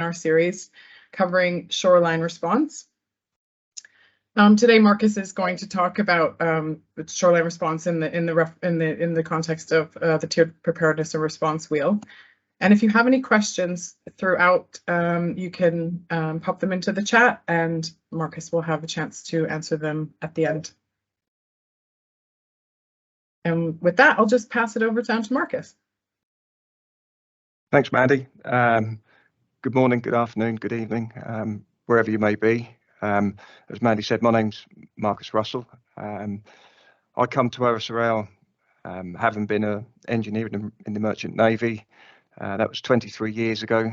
our series covering Shoreline Response. Today, Marcus is going to talk about Shoreline Response in the context of the tiered preparedness and response wheel. And if you have any questions throughout, you can pop them into the chat, and Marcus will have a chance to answer them at the end. And with that, I'll just pass it over to Marcus. Thanks, Mandy. Good morning, good afternoon, good evening, wherever you may be. As Mandy said, my name's Marcus Russel. I come to OSRL having been an engineer in the Merchant Navy. That was 23 years ago.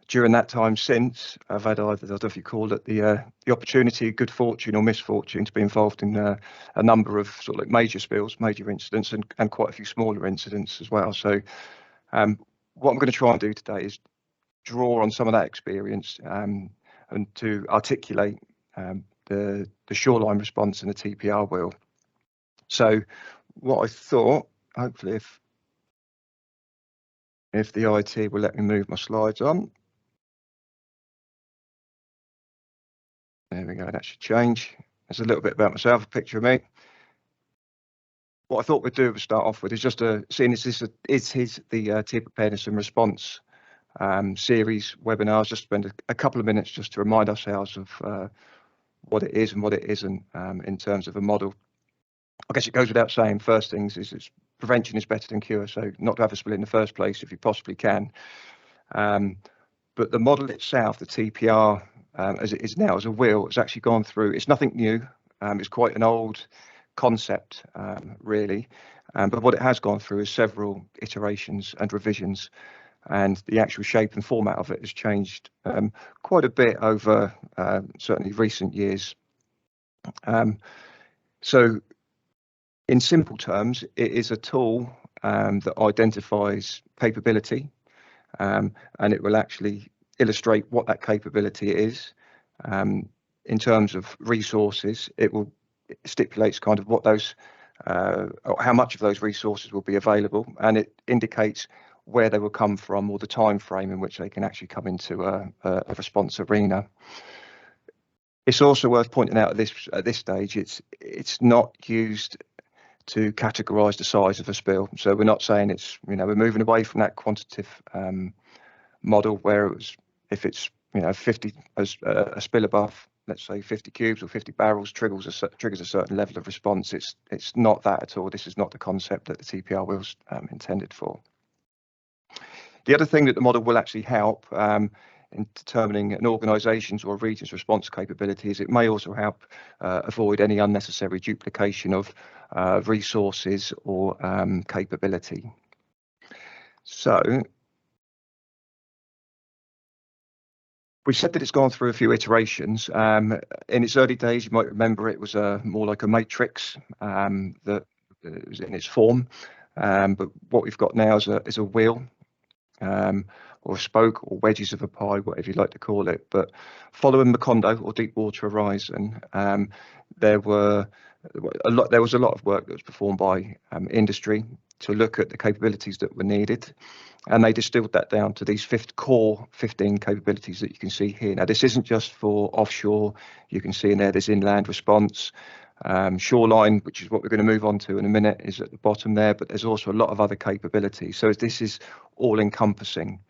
During that time since, I've had either, I don't know if you call it, the opportunity, good fortune or misfortune to be involved in a number of sort of like major spills, major incidents, and quite a few smaller incidents as well. So what I'm going to try and do today is draw on some of that experience and to articulate the shoreline response and the TPR wheel. So what I thought, hopefully if the IT will let me move my slides on. There we go, that should change. There's a little bit about myself, a picture of me. What I thought we'd do to start off with is just seeing as this is the tiered preparedness and response series webinars, just spend a couple of minutes just to remind ourselves of what it is and what it isn't in terms of a model. I guess it goes without saying, first things is prevention is better than cure, so not to have a spill in the first place if you possibly can. But the model itself, the TPR, as it is now as a wheel, has actually gone through, it's nothing new, it's quite an old concept really, but what it has gone through is several iterations and revisions, and the actual shape and format of it has changed quite a bit over certainly recent years. So in simple terms, it is a tool that identifies capability, and it will actually illustrate what that capability is. In terms of resources, it stipulates kind of what those, or how much of those resources will be available, and it indicates where they will come from or the time frame in which they can actually come into a response arena. It's also worth pointing out at this stage, it's not used to categorize the size of a spill. So we're not saying it's, we're moving away from that quantitative model where it was, if it's 50 a spill above, let's say 50 cubes or 50 barrels triggers a certain level of response. It's not that at all. This is not the concept that the TPR wheel's intended for. The other thing that the model will actually help in determining an organisation's or a region's response capabilities, it may also help avoid any unnecessary duplication of resources or capability. So we said that it's gone through a few iterations. In its early days, you might remember it was more like a matrix that was in its form. But what we've got now is a wheel, or a spoke, or wedges of a pie, whatever you like to call it. But following Macondo or Deepwater Horizon, there was a lot of work that was performed by industry to look at the capabilities that were needed, and they distilled that down to these core 15 capabilities that you can see here. Now, this isn't just for offshore. You can see in there's inland response, shoreline, which is what we're going to move on to in a minute, is at the bottom there, but there's also a lot of other capabilities. So this is all encompassing.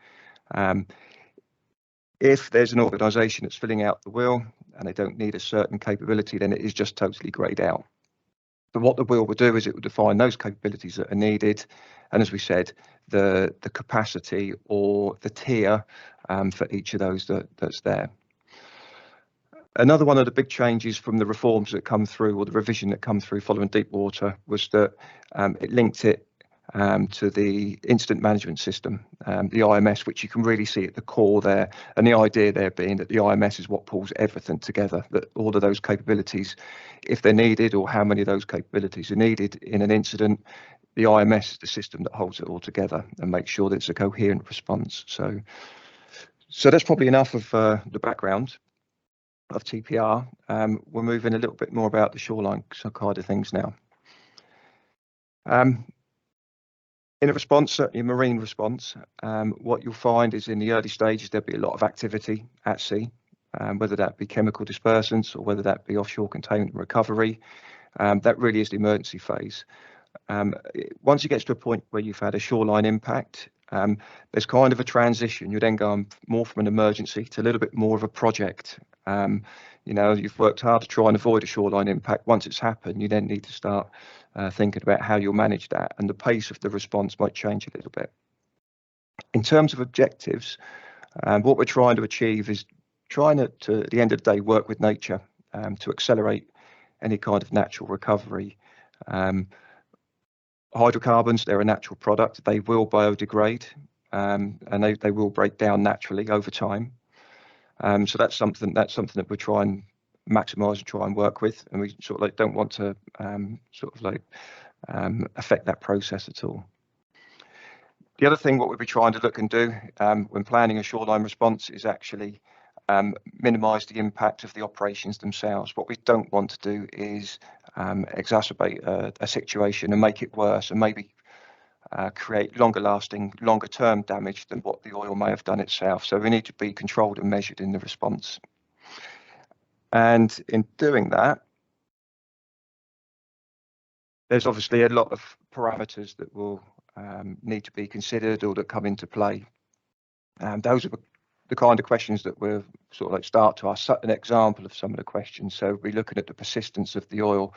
If there's an organisation that's filling out the wheel and they don't need a certain capability, then it is just totally greyed out. But what the wheel will do is it will define those capabilities that are needed, and as we said, the capacity or the tier for each of those that's there. Another one of the big changes from the reforms that come through, or the revision that come through following Deepwater, was that it linked it to the incident management system, the IMS, which you can really see at the core there. And the idea there being that the IMS is what pulls everything together, that all of those capabilities, if they're needed, or how many of those capabilities are needed in an incident, the IMS is the system that holds it all together and makes sure that it's a coherent response. So that's probably enough of the background of TPR. We're moving a little bit more about the shoreline side of things now. In a response, certainly a marine response, what you'll find is in the early stages there'll be a lot of activity at sea, whether that be chemical dispersants or whether that be offshore containment and recovery. That really is the emergency phase. Once it gets to a point where you've had a shoreline impact, there's kind of a transition. You then go more from an emergency to a little bit more of a project. You've worked hard to try and avoid a shoreline impact. Once it's happened, you then need to start thinking about how you'll manage that, and the pace of the response might change a little bit. In terms of objectives, what we're trying to achieve is trying to, at the end of the day, work with nature to accelerate any kind of natural recovery. Hydrocarbons, they're a natural product. They will biodegrade and they will break down naturally over time. So that's something that we try and maximise and try and work with, and we sort of like don't want to affect that process at all. The other thing what we'll be trying to look and do when planning a shoreline response is actually minimise the impact of the operations themselves. What we don't want to do is exacerbate a situation and make it worse, and maybe create longer term damage than what the oil may have done itself. So we need to be controlled and measured in the response. And in doing that, there's obviously a lot of parameters that will need to be considered or that come into play. And those are the kind of questions that we'll sort of like start to ask. An example of some of the questions. So we're looking at the persistence of the oil.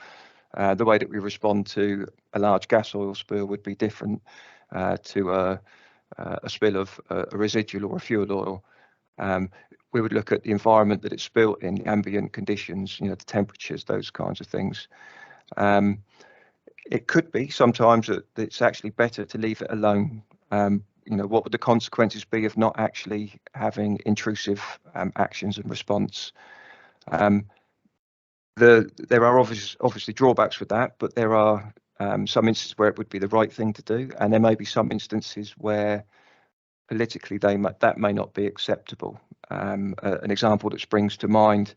The way that we respond to a large gas oil spill would be different to a spill of a residual or a fuel oil. We would look at the environment that it's spilled in, the ambient conditions, the temperatures, those kinds of things. It could be sometimes that it's actually better to leave it alone. What would the consequences be of not actually having intrusive actions and response? There are obviously drawbacks with that, but there are some instances where it would be the right thing to do, and there may be some instances where politically that may not be acceptable. An example that springs to mind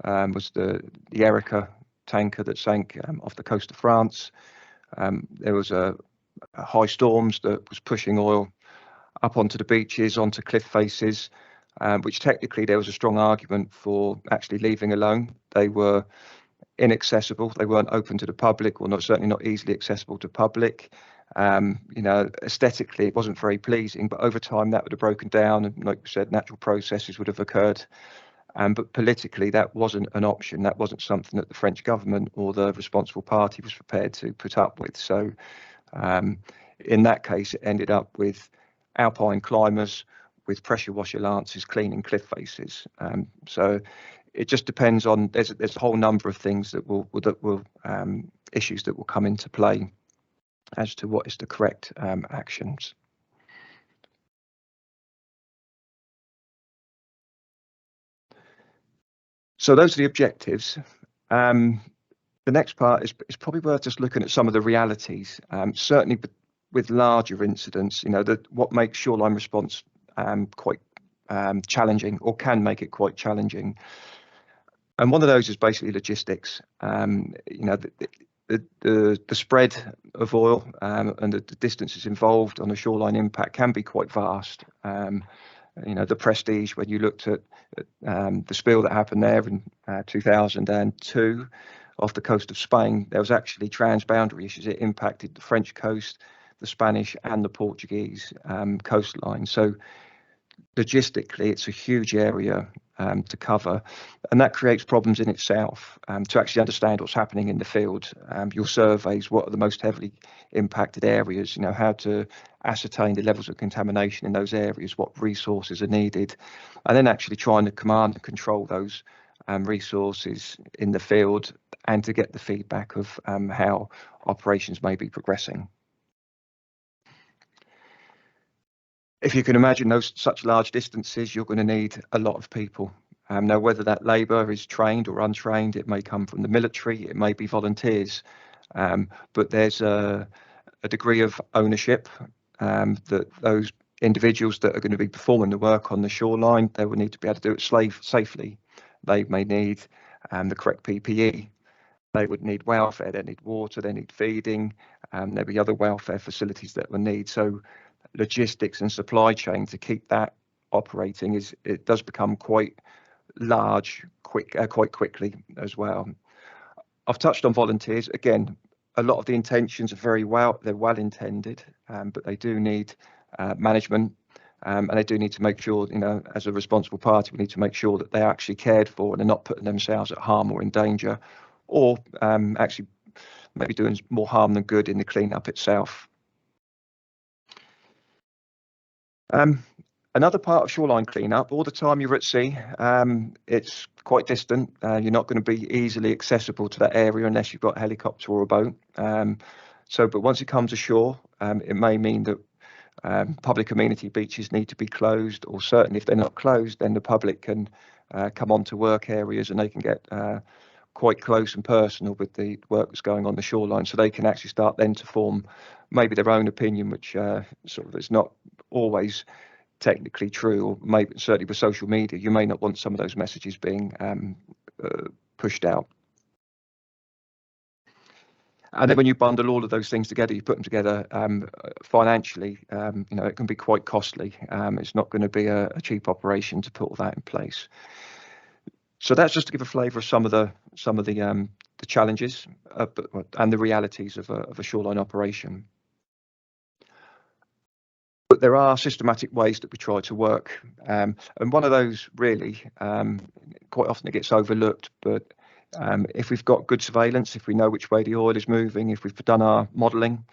was the Erika tanker that sank off the coast of France. There was a high storms that was pushing oil up onto the beaches, onto cliff faces, which technically there was a strong argument for actually leaving alone. They were inaccessible. They weren't open to the public, or certainly not easily accessible to public. Aesthetically, it wasn't very pleasing, but over time that would have broken down, and like we said, natural processes would have occurred. But politically, that wasn't an option. That wasn't something that the French government or the responsible party was prepared to put up with. So in that case, it ended up with alpine climbers with pressure washer lances cleaning cliff faces. So it just depends on, there's a whole number of things that will issues that will come into play as to what is the correct actions. So those are the objectives. The next part is probably worth just looking at some of the realities. Certainly with larger incidents, what makes shoreline response quite challenging, or can make it quite challenging. And one of those is basically logistics. The spread of oil and the distances involved on a shoreline impact can be quite vast. The Prestige, when you looked at the spill that happened there in 2002 off the coast of Spain, there was actually transboundary issues. It impacted the French coast, the Spanish and the Portuguese coastline. So logistically, it's a huge area to cover, and that creates problems in itself. To actually understand what's happening in the field, your surveys, what are the most heavily impacted areas, how to ascertain the levels of contamination in those areas, what resources are needed, and then actually trying to command and control those resources in the field, and to get the feedback of how operations may be progressing. If you can imagine such large distances, you're going to need a lot of people. Now, whether that labour is trained or untrained, it may come from the military, it may be volunteers, but there's a degree of ownership that those individuals that are going to be performing the work on the shoreline, they will need to be able to do it safely. They may need the correct PPE. They would need welfare, they need water, they need feeding, There'll be other welfare facilities that will need. So logistics and supply chain to keep that operating it does become quite large, quite quickly as well. I've touched on volunteers. Again, a lot of the intentions are they're well intended, but they do need management, and they do need to make sure, as a responsible party, we need to make sure that they're actually cared for and they're not putting themselves at harm or in danger, or actually maybe doing more harm than good in the cleanup itself. Another part of shoreline cleanup, all the time you're at sea, it's quite distant. You're not going to be easily accessible to that area unless you've got a helicopter or a boat. But once it comes ashore, it may mean that public amenity beaches need to be closed, or certainly if they're not closed, then the public can come onto work areas and they can get quite close and personal with the work that's going on the shoreline, so they can actually start then to form maybe their own opinion, which sort of is not always technically true, or maybe certainly with social media, you may not want some of those messages being pushed out. And then when you bundle all of those things together, you put them together financially, it can be quite costly. It's not going to be a cheap operation to put all that in place. So that's just to give a flavour of some of the challenges and the realities of a shoreline operation. But there are systematic ways that we try to work, and one of those really, quite often it gets overlooked, but if we've got good surveillance, if we know which way the oil is moving, if we've done our modelling,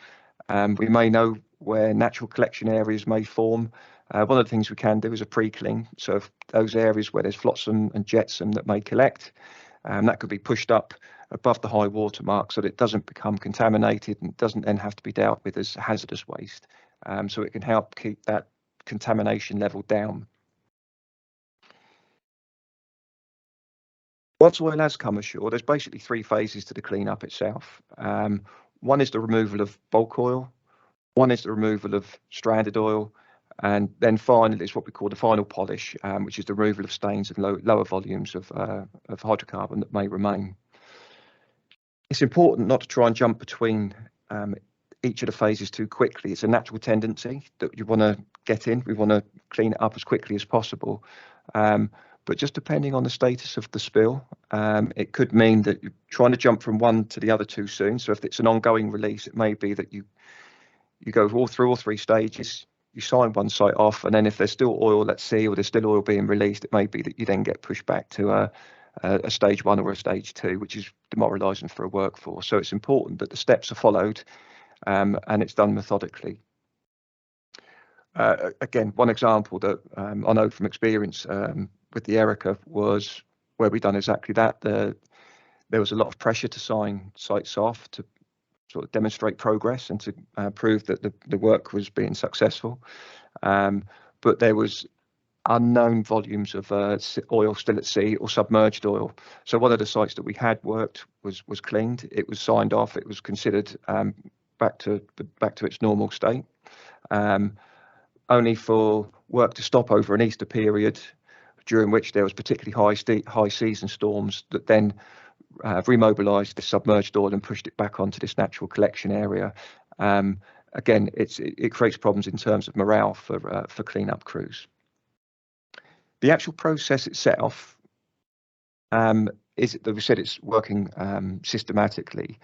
we may know where natural collection areas may form. One of the things we can do is a pre-clean. So if those areas where there's flotsam and jetsam that may collect, that could be pushed up above the high water mark so that it doesn't become contaminated and doesn't then have to be dealt with as hazardous waste. So it can help keep that contamination level down. Once oil has come ashore, there's basically 3 phases to the cleanup itself. One is the removal of bulk oil, one is the removal of stranded oil, and then finally is what we call the final polish, which is the removal of stains and lower volumes of hydrocarbon that may remain. It's important not to try and jump between each of the phases too quickly. It's a natural tendency that you want to get in. We want to clean it up as quickly as possible. But just depending on the status of the spill, it could mean that you're trying to jump from one to the other too soon. So if it's an ongoing release, it may be that you go through all 3 stages, you sign one site off, and then if there's still oil at sea or there's still oil being released, it may be that you then get pushed back to a stage 1 or a stage 2, which is demoralising for a workforce. So it's important that the steps are followed, and it's done methodically. Again, one example that I know from experience with the Erica was where we done exactly that. There was a lot of pressure to sign sites off to sort of demonstrate progress and to prove that the work was being successful. But there was unknown volumes of oil still at sea or submerged oil. So one of the sites that we had worked was cleaned. It was signed off. It was considered back to its normal state. Only for work to stop over an Easter period, during which there was particularly high seas and storms that then remobilised the submerged oil and pushed it back onto this natural collection area. Again, it creates problems in terms of morale for cleanup crews. The actual process itself is that we said it's working systematically,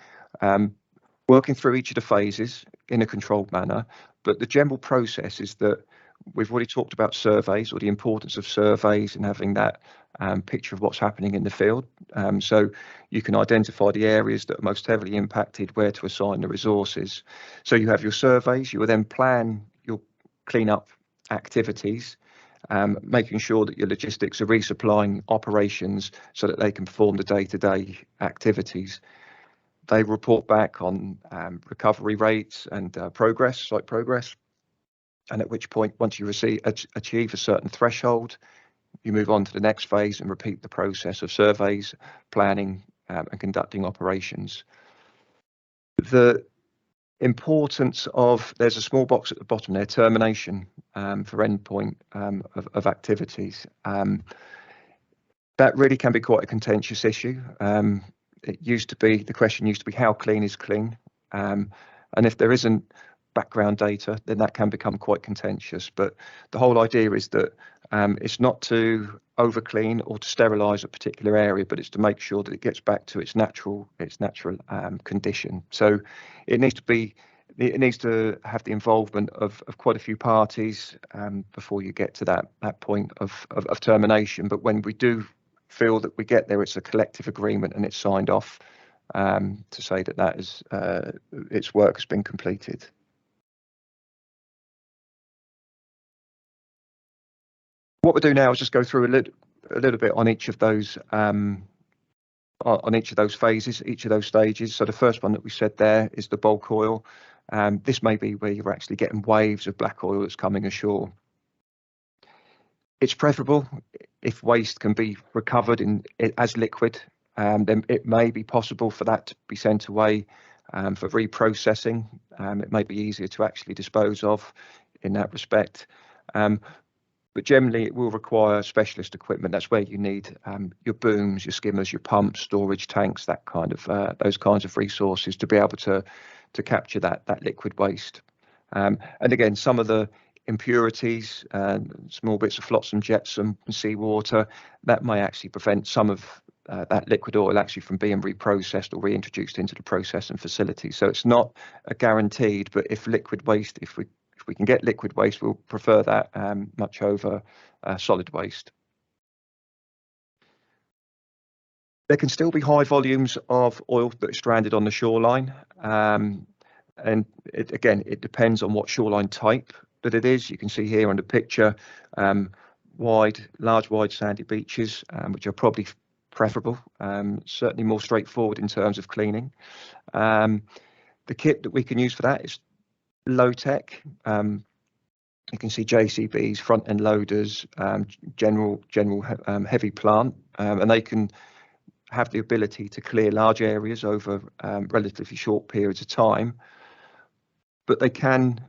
working through each of the phases in a controlled manner. But the general process is that we've already talked about surveys, or the importance of surveys and having that picture of what's happening in the field. So you can identify the areas that are most heavily impacted, where to assign the resources. So you have your surveys, you will then plan your cleanup activities, making sure that your logistics are resupplying operations so that they can perform the day-to-day activities. They report back on recovery rates and site progress. And at which point, once you achieve a certain threshold, you move on to the next phase and repeat the process of surveys, planning, and conducting operations. The importance of, there's a small box at the bottom there, termination for endpoint of activities. That really can be quite a contentious issue. The question used to be, how clean is clean? And if there isn't background data, then that can become quite contentious. But the whole idea is that it's not to over clean or to sterilize a particular area, but it's to make sure that it gets back to its natural condition. So it needs to have the involvement of quite a few parties before you get to that point of termination. But when we do feel that we get there, it's a collective agreement and it's signed off to say that is its work has been completed. What we'll do now is just go through a little bit on each of those phases, each of those stages. So the first one that we said there is the bulk oil. This may be where you're actually getting waves of black oil that's coming ashore. It's preferable if waste can be recovered as liquid. Then it may be possible for that to be sent away for reprocessing. It may be easier to actually dispose of in that respect. But generally, it will require specialist equipment. That's where you need your booms, your skimmers, your pumps, storage tanks, that kind of those kinds of resources to be able to capture that liquid waste. And again, some of the impurities, small bits of flotsam, jetsam, and seawater, that may actually prevent some of that liquid oil actually from being reprocessed or reintroduced into the processing facility. So it's not a guaranteed, but if we can get liquid waste, we'll prefer that much over solid waste. There can still be high volumes of oil that are stranded on the shoreline. And it depends on what shoreline type that it is. You can see here on the picture, large, wide sandy beaches, which are probably preferable, certainly more straightforward in terms of cleaning. The kit that we can use for that is low tech. You can see JCBs, front end loaders, general heavy plant, and they can have the ability to clear large areas over relatively short periods of time, but they can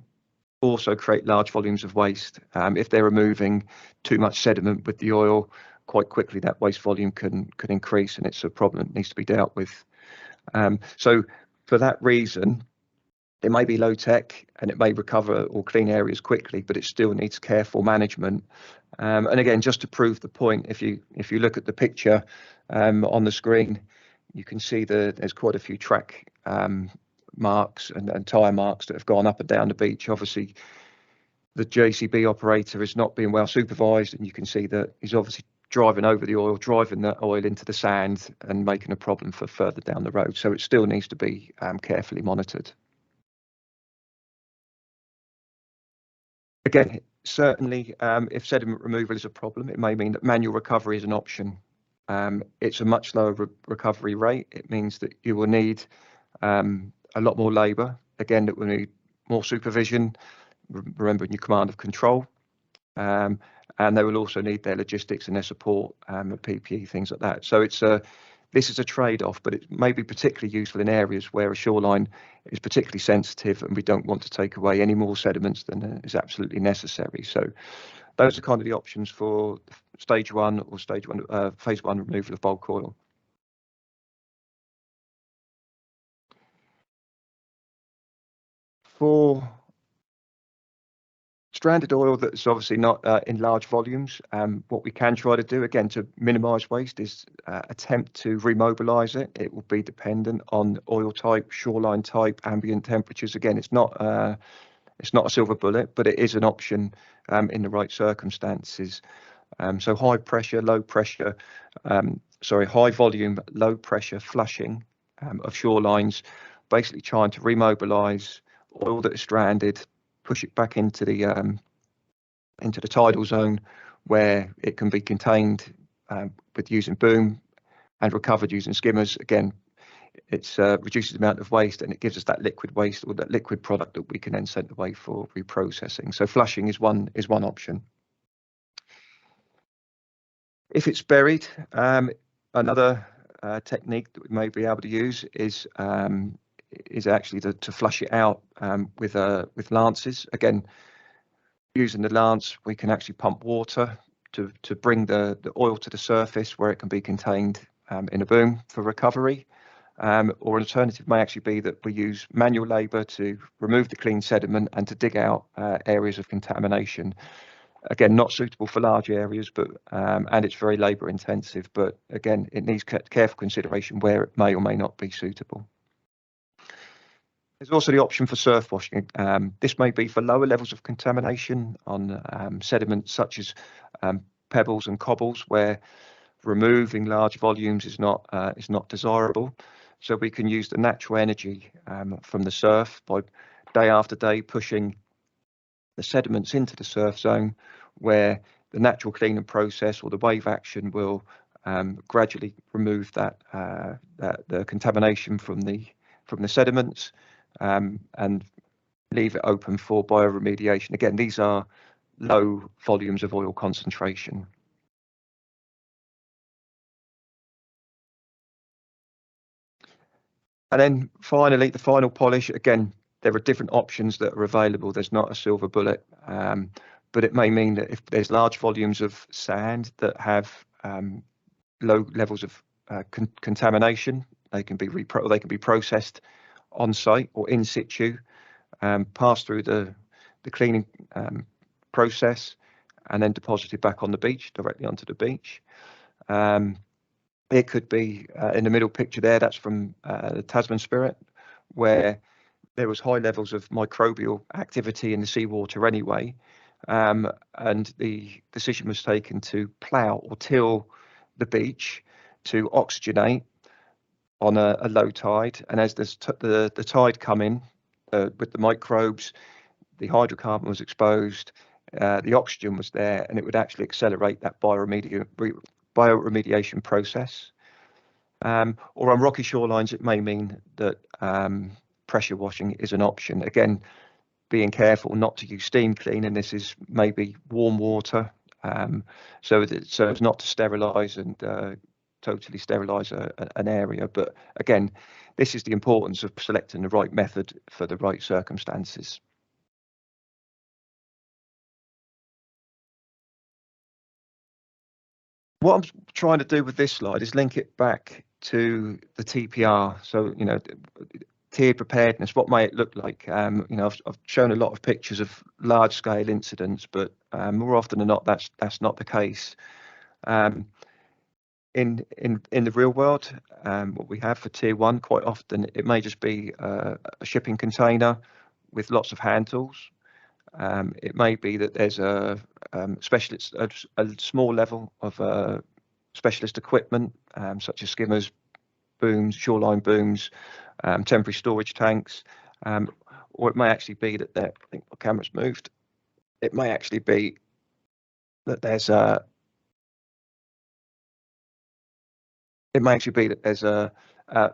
also create large volumes of waste. If they're removing too much sediment with the oil, quite quickly that waste volume can increase, and it's a problem that needs to be dealt with. So for that reason, it may be low tech and it may recover or clean areas quickly, but it still needs careful management. And again, just to prove the point, if you look at the picture on the screen, you can see there's quite a few track marks and tyre marks that have gone up and down the beach. Obviously, the JCB operator is not being well supervised, and you can see that he's obviously driving over the oil, driving the oil into the sand and making a problem for further down the road. So it still needs to be carefully monitored. Again, certainly, if sediment removal is a problem, it may mean that manual recovery is an option. It's a much lower recovery rate. It means that you will need a lot more labour. Again, that will need more supervision, remembering your command of control. And they will also need their logistics and their support, PPE, things like that. So this is a trade-off, but it may be particularly useful in areas where a shoreline is particularly sensitive and we don't want to take away any more sediments than is absolutely necessary. So those are kind of the options for phase one removal of bulk oil. For stranded oil that's obviously not in large volumes, what we can try to do, again, to minimise waste is attempt to remobilise it. It will be dependent on oil type, shoreline type, ambient temperatures. Again, it's not a silver bullet, but it is an option in the right circumstances. So high volume, low pressure flushing of shorelines, basically trying to remobilise oil that is stranded, push it back into the tidal zone where it can be contained with using boom and recovered using skimmers. Again, it reduces the amount of waste and it gives us that liquid waste or that liquid product that we can then send away for reprocessing. So flushing is one option. If it's buried, another technique that we may be able to use is actually to flush it out with lances. Again, using the lance, we can actually pump water to bring the oil to the surface where it can be contained in a boom for recovery. or an alternative may actually be that we use manual labour to remove the clean sediment and to dig out areas of contamination. Again, not suitable for large areas, but and it's very labour intensive, but again, it needs careful consideration where it may or may not be suitable. There's also the option for surf washing. This may be for lower levels of contamination on sediments such as pebbles and cobbles, where removing large volumes is not desirable. So we can use the natural energy from the surf by day after day pushing the sediments into the surf zone, where the natural cleaning process or the wave action will gradually remove the contamination from the sediments and leave it open for bioremediation. Again, these are low volumes of oil concentration. And then finally, the final polish. Again, there are different options that are available. There's not a silver bullet, but it may mean that if there's large volumes of sand that have low levels of contamination, they can be processed on site or in situ, pass through the cleaning process, and then deposited back on the beach, directly onto the beach. It could be in the middle picture there, that's from the Tasman Spirit, where there was high levels of microbial activity in the seawater anyway, and the decision was taken to plough or till the beach to oxygenate on a low tide, and as the tide come in with the microbes, the hydrocarbon was exposed, the oxygen was there, and it would actually accelerate that bioremediation process. Or on rocky shorelines, it may mean that pressure washing is an option. Again, being careful not to use steam clean, and this is maybe warm water, so as not to sterilise and totally sterilise an area. But again, this is the importance of selecting the right method for the right circumstances. What I'm trying to do with this slide is link it back to the TPR. So, you know, tiered preparedness, what may it look like? You know, I've shown a lot of pictures of large scale incidents, but more often than not, that's not the case. In the real world, what we have for tier 1, quite often it may just be a shipping container with lots of hand tools. It may be that there's a small level of specialist equipment, such as skimmers, booms, shoreline booms, temporary storage tanks, or it may actually be that I think my camera's moved. It may actually be that there's a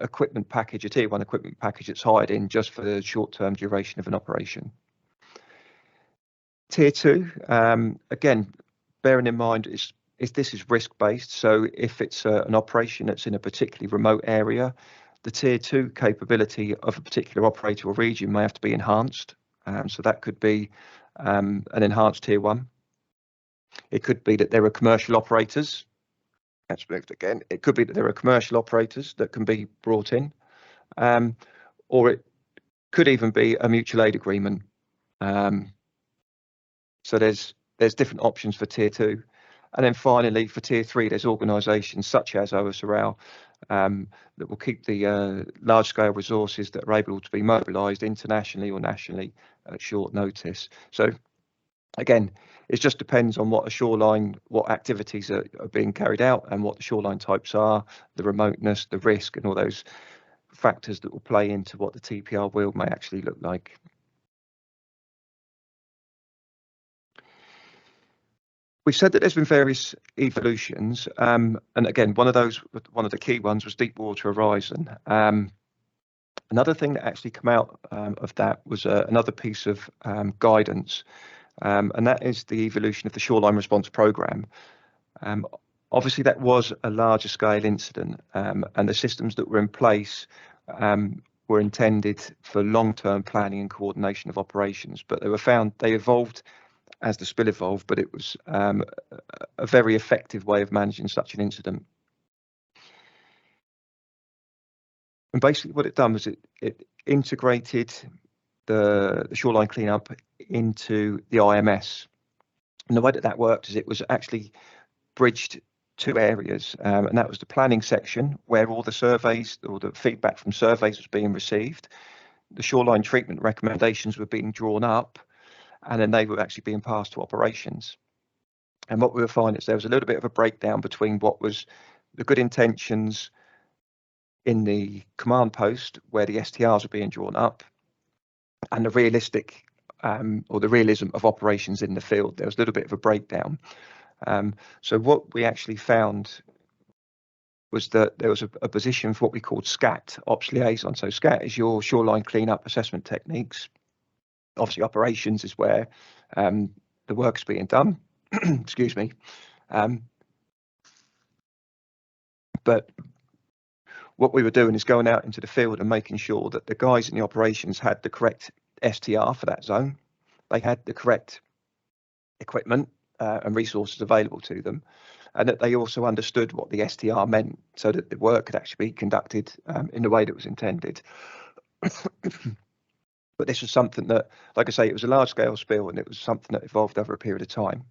equipment package, a tier 1 equipment package that's hired in just for the short-term duration of an operation. Tier 2, again, bearing in mind this is risk-based, so if it's an operation that's in a particularly remote area, the tier 2 capability of a particular operator or region may have to be enhanced. So that could be an enhanced tier 1. It could be that there are commercial operators. That's moved again. It could be that there are commercial operators that can be brought in, or it could even be a mutual aid agreement. So there's different options for tier 2. And then finally, for tier 3, there's organisations such as OSRL that will keep the large-scale resources that are able to be mobilised internationally or nationally at short notice. So again, it just depends on what activities are being carried out and what the shoreline types are, the remoteness, the risk, and all those factors that will play into what the TPR wheel may actually look like. We've said that there's been various evolutions, and again, one of the key ones was deep water horizon. Another thing that actually came out of that was another piece of guidance, and that is the evolution of the Shoreline Response Programme. Obviously, that was a larger scale incident, and the systems that were in place were intended for long-term planning and coordination of operations, but they evolved as the spill evolved, but it was a very effective way of managing such an incident. And basically what it done was it integrated the shoreline cleanup into the IMS. And the way that worked is it was actually bridged two areas, and that was the planning section where all the surveys or the feedback from surveys was being received. The shoreline treatment recommendations were being drawn up, and then they were actually being passed to operations. And what we were finding is there was a little bit of a breakdown between what was the good intentions in the command post where the STRs were being drawn up and the realistic or the realism of operations in the field. There was a little bit of a breakdown. So what we actually found was that there was a position for what we called SCAT, Ops Liaison. So SCAT is your shoreline cleanup assessment techniques. Obviously operations is where the work's being done. Excuse me. But what we were doing is going out into the field and making sure that the guys in the operations had the correct STR for that zone. They had the correct equipment and resources available to them, and that they also understood what the STR meant so that the work could actually be conducted in the way that was intended. But this was something that, like I say, it was a large scale spill and it was something that evolved over a period of time.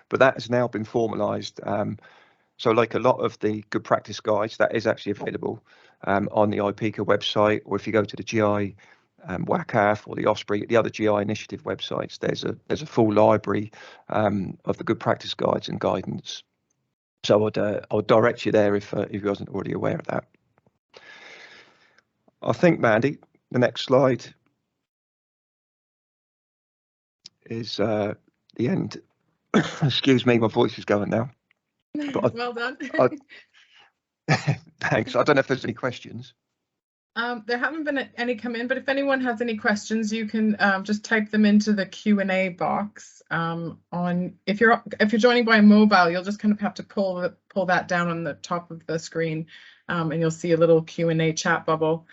But that has now been formalised. So like a lot of the good practice guides, that is actually available on the IPECA website, or if you go to the GI WACAF or the Osprey, the other GI initiative websites, there's a full library of the good practice guides and guidance. So I'll direct you there if you wasn't already aware of that. I think, Mandy, the next slide is the end. Excuse me, my voice is going now. But well done. Thanks. I don't know if there's any questions. There haven't been any come in, but if anyone has any questions, you can just type them into the Q&A box. If you're joining by mobile, you'll just kind of have to pull that down on the top of the screen, and you'll see a little Q&A chat bubble.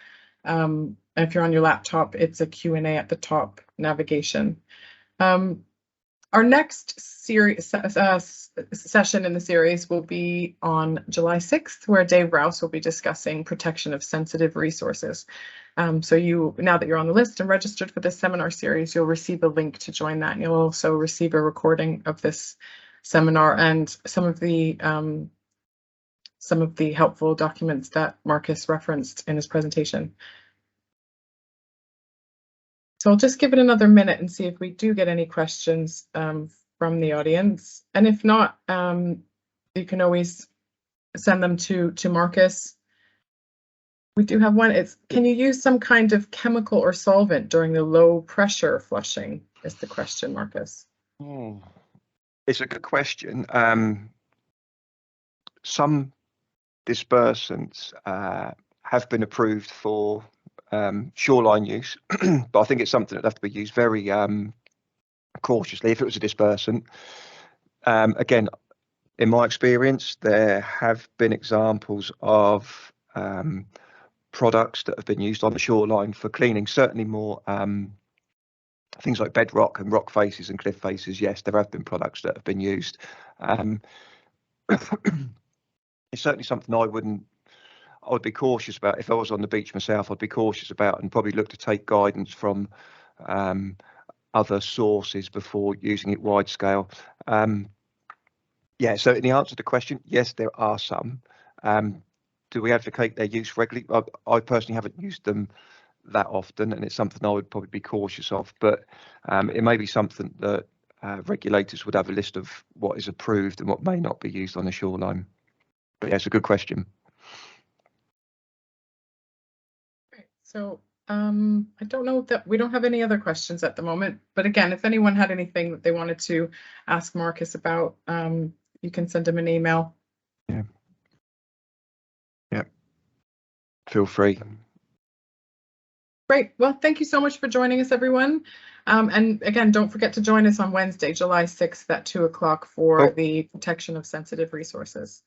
If you're on your laptop, it's a Q&A at the top navigation. Our next series session in the series will be on July 6th, where Dave Rouse will be discussing protection of sensitive resources. So now that you're on the list and registered for this seminar series, you'll receive a link to join that, and you'll also receive a recording of this seminar and some of the helpful documents that Marcus referenced in his presentation. So I'll just give it another minute and see if we do get any questions from the audience. And if not, you can always send them to Marcus. We do have one. Can you use some kind of chemical or solvent during the low pressure flushing, is the question, Marcus. It's a good question. Some dispersants have been approved for shoreline use, but I think it's something that have to be used very cautiously if it was a dispersant. Again, in my experience, there have been examples of products that have been used on the shoreline for cleaning, certainly more things like bedrock and rock faces and cliff faces. Yes, there have been products that have been used. It's certainly something I would be cautious about. If I was on the beach myself, I'd be cautious about and probably look to take guidance from other sources before using it wide scale. Yeah, so in the answer to the question, yes, there are some. Do we advocate their use regularly? I personally haven't used them that often, and it's something I would probably be cautious of, but it may be something that regulators would have a list of what is approved and what may not be used on the shoreline. But yeah, it's a good question. So I don't know that we don't have any other questions at the moment, but again, if anyone had anything that they wanted to ask Marcus about, you can send him an email. Yeah, feel free. Great. Well, thank you so much for joining us, everyone. And again, don't forget to join us on Wednesday, July 6th at 2 o'clock for the protection of sensitive resources.